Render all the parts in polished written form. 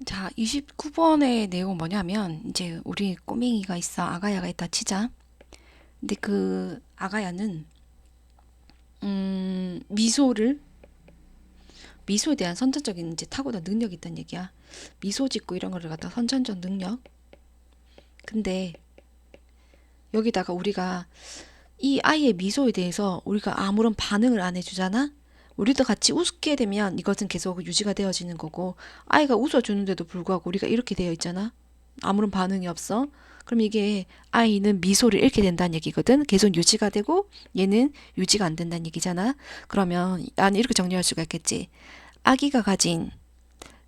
자, 29번의 내용은 뭐냐면, 이제 우리 꼬맹이가 있어. 아가야가 있다 치자. 근데 그 아가야는, 미소에 대한 선천적인 이제 타고난 능력이 있다는 얘기야. 미소 짓고 이런 거를 갖다 선천적 능력. 근데 여기다가 우리가 이 아이의 미소에 대해서 우리가 아무런 반응을 안 해주잖아? 우리도 같이 웃게 되면 이것은 계속 유지가 되어지는 거고, 아이가 웃어주는데도 불구하고 우리가 이렇게 되어 있잖아? 아무런 반응이 없어. 그럼 이게 아이는 미소를 잃게 된다는 얘기거든. 계속 유지가 되고 얘는 유지가 안 된다는 얘기잖아. 그러면 나는 이렇게 정리할 수가 있겠지. 아기가 가진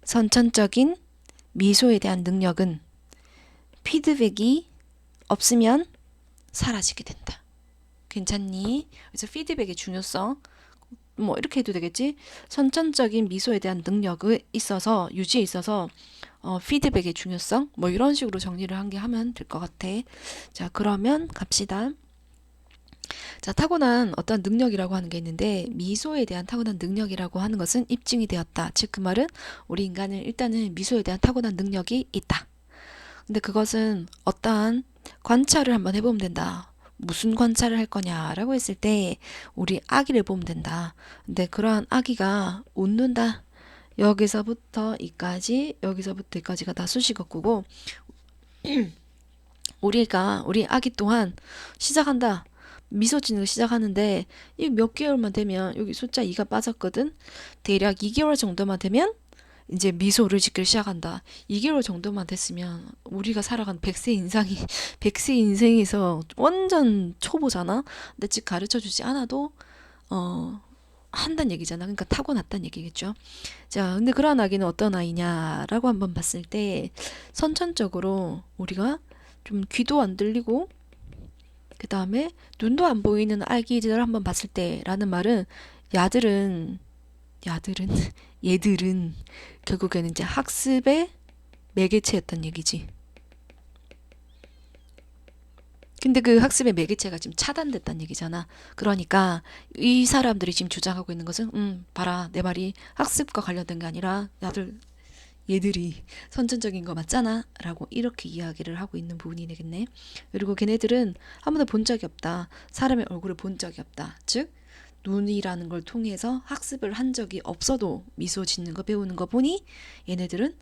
선천적인 미소에 대한 능력은 피드백이 없으면 사라지게 된다. 괜찮니? 그래서 피드백의 중요성 뭐 이렇게 해도 되겠지? 선천적인 미소에 대한 능력이 있어서 유지에 있어서 피드백의 중요성 뭐 이런 식으로 정리를 한 게 하면 될 것 같아. 자, 그러면 갑시다. 자, 타고난 어떤 능력이라고 하는 게 있는데 미소에 대한 타고난 능력이라고 하는 것은 입증이 되었다. 즉 그 말은 우리 인간은 일단은 미소에 대한 타고난 능력이 있다. 근데 그것은 어떠한 관찰을 한번 해보면 된다. 무슨 관찰을 할 거냐라고 했을 때 우리 아기를 보면 된다. 근데 그러한 아기가 웃는다. 여기서부터 이까지, 여기서부터 이까지가 다 수식어구고 우리 아기 또한 시작한다. 미소 짓는 거 시작하는데 이 몇 개월만 되면 여기 숫자 2가 빠졌거든. 대략 2개월 정도만 되면 이제 미소를 짓기 시작한다. 2개월 정도만 됐으면 우리가 살아간 100세 인상이 100세 인생에서 완전 초보잖아. 근데 즉 가르쳐 주지 않아도 어 한단 얘기잖아. 그러니까 타고났단 얘기겠죠. 자, 근데 그런 아기는 어떤 아이냐라고 한번 봤을 때 선천적으로 우리가 좀 귀도 안 들리고 그 다음에 눈도 안 보이는 아기들을 한번 봤을 때라는 말은 야들은 야들은 얘들은 결국에는 이제 학습의 매개체였단 얘기지. 근데 그 학습의 매개체가 지금 차단됐단 얘기잖아. 그러니까 이 사람들이 지금 주장하고 있는 것은 봐라 내 말이 학습과 관련된 게 아니라 얘들이 선천적인 거 맞잖아 라고 이렇게 이야기를 하고 있는 부분이 되겠네. 그리고 걔네들은 한 번도 본 적이 없다. 사람의 얼굴을 본 적이 없다. 즉 눈이라는 걸 통해서 학습을 한 적이 없어도 미소 짓는 거 배우는 거 보니 얘네들은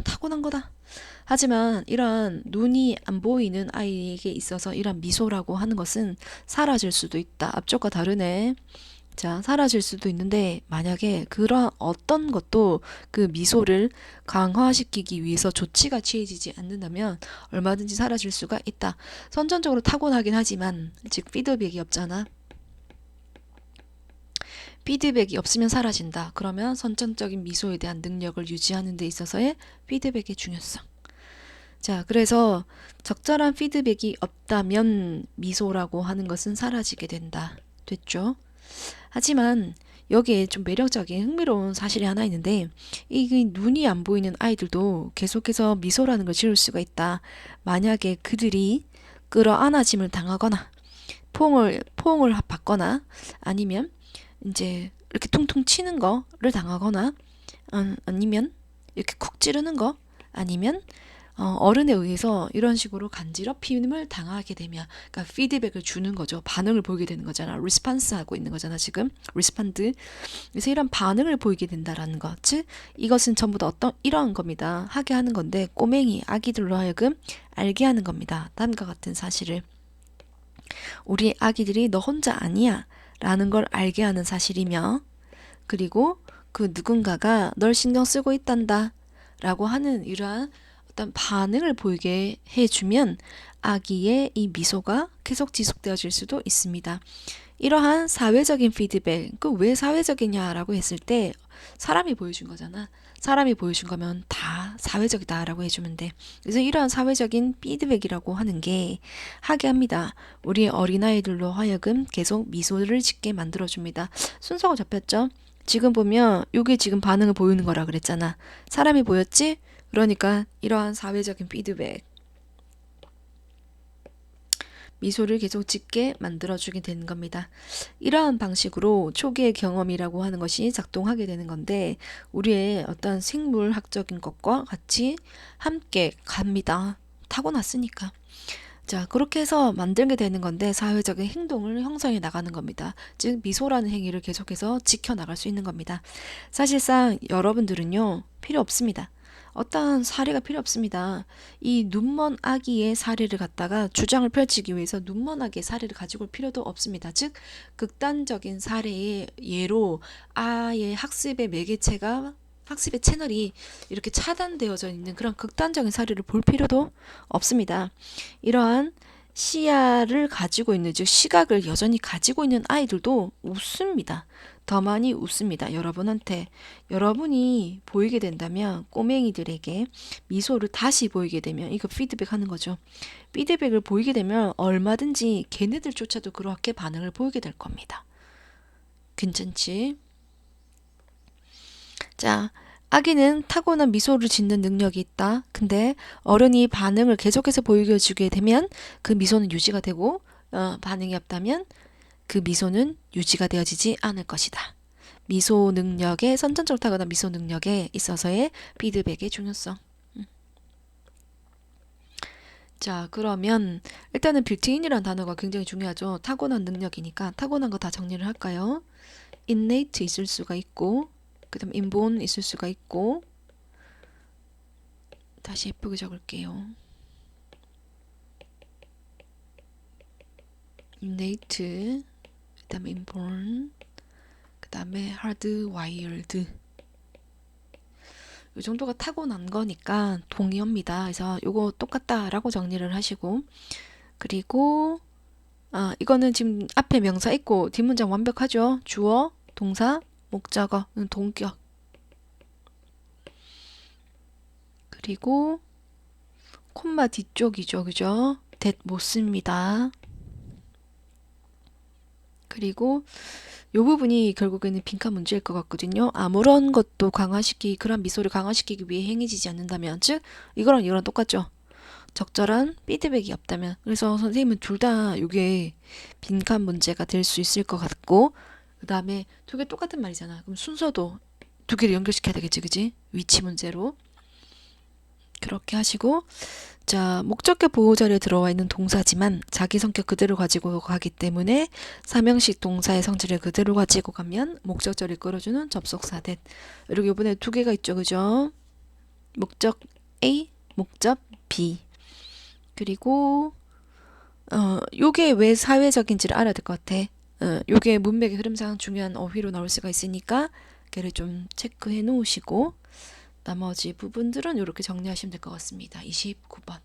타고난 거다. 하지만 이런 눈이 안 보이는 아이에게 있어서 이런 미소라고 하는 것은 사라질 수도 있다. 앞쪽과 다르네. 자, 사라질 수도 있는데 만약에 그런 어떤 것도 그 미소를 강화시키기 위해서 조치가 취해지지 않는다면 얼마든지 사라질 수가 있다. 선천적으로 타고나긴 하지만 즉 피드백이 없잖아. 피드백이 없으면 사라진다. 그러면 선천적인 미소에 대한 능력을 유지하는 데 있어서의 피드백의 중요성. 자, 그래서 적절한 피드백이 없다면 미소라고 하는 것은 사라지게 된다. 됐죠? 하지만 여기에 좀 매력적인 흥미로운 사실이 하나 있는데 이 눈이 안 보이는 아이들도 계속해서 미소라는 걸 지을 수가 있다. 만약에 그들이 끌어안아짐을 당하거나 포옹을 받거나 아니면 이제 이렇게 퉁퉁 치는 거를 당하거나 아니면 이렇게 쿡 찌르는 거 아니면 어른에 의해서 이런 식으로 간지럽힘을 당하게 되면 그러니까 피드백을 주는 거죠. 반응을 보이게 되는 거잖아. 리스판스 하고 있는 거잖아. 지금 리스판드. 그래서 이런 반응을 보이게 된다라는 것. 즉 이것은 전부 다 어떤 이러한 겁니다. 하게 하는 건데 꼬맹이 아기들로 하여금 알게 하는 겁니다. 다음과 같은 사실을 우리 아기들이 너 혼자 아니야 라는 걸 알게 하는 사실이며 그리고 그 누군가가 널 신경 쓰고 있단다 라고 하는 이러한 어떤 반응을 보이게 해주면 아기의 이 미소가 계속 지속되어질 수도 있습니다. 이러한 사회적인 피드백, 그 왜 사회적이냐라고 했을 때 사람이 보여준 거잖아. 사람이 보여준 거면 다 사회적이다라고 해주면 돼. 그래서 이러한 사회적인 피드백이라고 하는 게 하게 합니다. 우리 어린아이들로 하여금 계속 미소를 짓게 만들어줍니다. 순서가 잡혔죠? 지금 보면 이게 지금 반응을 보이는 거라 그랬잖아. 사람이 보였지? 그러니까 이러한 사회적인 피드백. 미소를 계속 짓게 만들어주게 되는 겁니다. 이러한 방식으로 초기의 경험이라고 하는 것이 작동하게 되는 건데 우리의 어떤 생물학적인 것과 같이 함께 갑니다. 타고났으니까. 자, 그렇게 해서 만들게 되는 건데 사회적인 행동을 형성해 나가는 겁니다. 즉 미소라는 행위를 계속해서 지켜나갈 수 있는 겁니다. 사실상 여러분들은요 필요 없습니다. 어떠한 사례가 필요 없습니다. 이 눈먼 아기의 사례를 갖다가 주장을 펼치기 위해서 눈먼 아기의 사례를 가지고 올 필요도 없습니다. 즉 극단적인 사례의 예로 아이의 학습의 매개체가 학습의 채널이 이렇게 차단되어져 있는 그런 극단적인 사례를 볼 필요도 없습니다. 이러한 시야를 가지고 있는, 즉 시각을 여전히 가지고 있는 아이들도 웃습니다. 더 많이 웃습니다. 여러분한테. 여러분이 보이게 된다면 꼬맹이들에게 미소를 다시 보이게 되면 이거 피드백 하는 거죠. 피드백을 보이게 되면 얼마든지 걔네들조차도 그렇게 반응을 보이게 될 겁니다. 괜찮지? 자, 아기는 타고난 미소를 짓는 능력이 있다. 근데 어른이 반응을 계속해서 보여주게 되면 그 미소는 유지가 되고 반응이 없다면 그 미소는 유지가 되어지지 않을 것이다. 미소 능력의 선천적으로 타고난 미소 능력에 있어서의 피드백의 중요성. 자, 그러면 일단은 빌트인이라는 단어가 굉장히 중요하죠. 타고난 능력이니까 타고난 거 다 정리를 할까요? innate 있을 수가 있고 그 다음 inborn 있을 수가 있고 다시 예쁘게 적을게요. innate 그 다음에 inborn 그 다음에 hardwired 이 정도가 타고난 거니까 동의어입니다. 그래서 요거 똑같다라고 정리를 하시고 그리고 이거는 지금 앞에 명사 있고 뒷문장 완벽하죠. 주어, 동사, 목적어, 동격 그리고 콤마 뒤쪽이죠. 그죠? that 못 씁니다. 그리고 요 부분이 결국에는 빈칸 문제일 것 같거든요. 아무런 것도 그런 미소를 강화시키기 위해 행해지지 않는다면, 즉 이거랑 이거랑 똑같죠. 적절한 피드백이 없다면. 그래서 선생님은 둘 다 이게 빈칸 문제가 될 수 있을 것 같고 그 다음에 두 개 똑같은 말이잖아. 그럼 순서도 두 개를 연결시켜야 되겠지, 그지? 위치 문제로. 그렇게 하시고 자, 목적격 보호자리에 들어와 있는 동사지만 자기 성격 그대로 가지고 가기 때문에 사명식 동사의 성질을 그대로 가지고 가면 목적절을 끌어주는 접속사 that. 그리고 이번에 두 개가 있죠, 그죠? 목적 A, 목적 B. 그리고 요게 왜 사회적인지를 알아야 될 것 같아. 요게 문맥의 흐름상 중요한 어휘로 나올 수가 있으니까 걔를 좀 체크해 놓으시고 나머지 부분들은 이렇게 정리하시면 될 것 같습니다. 29번.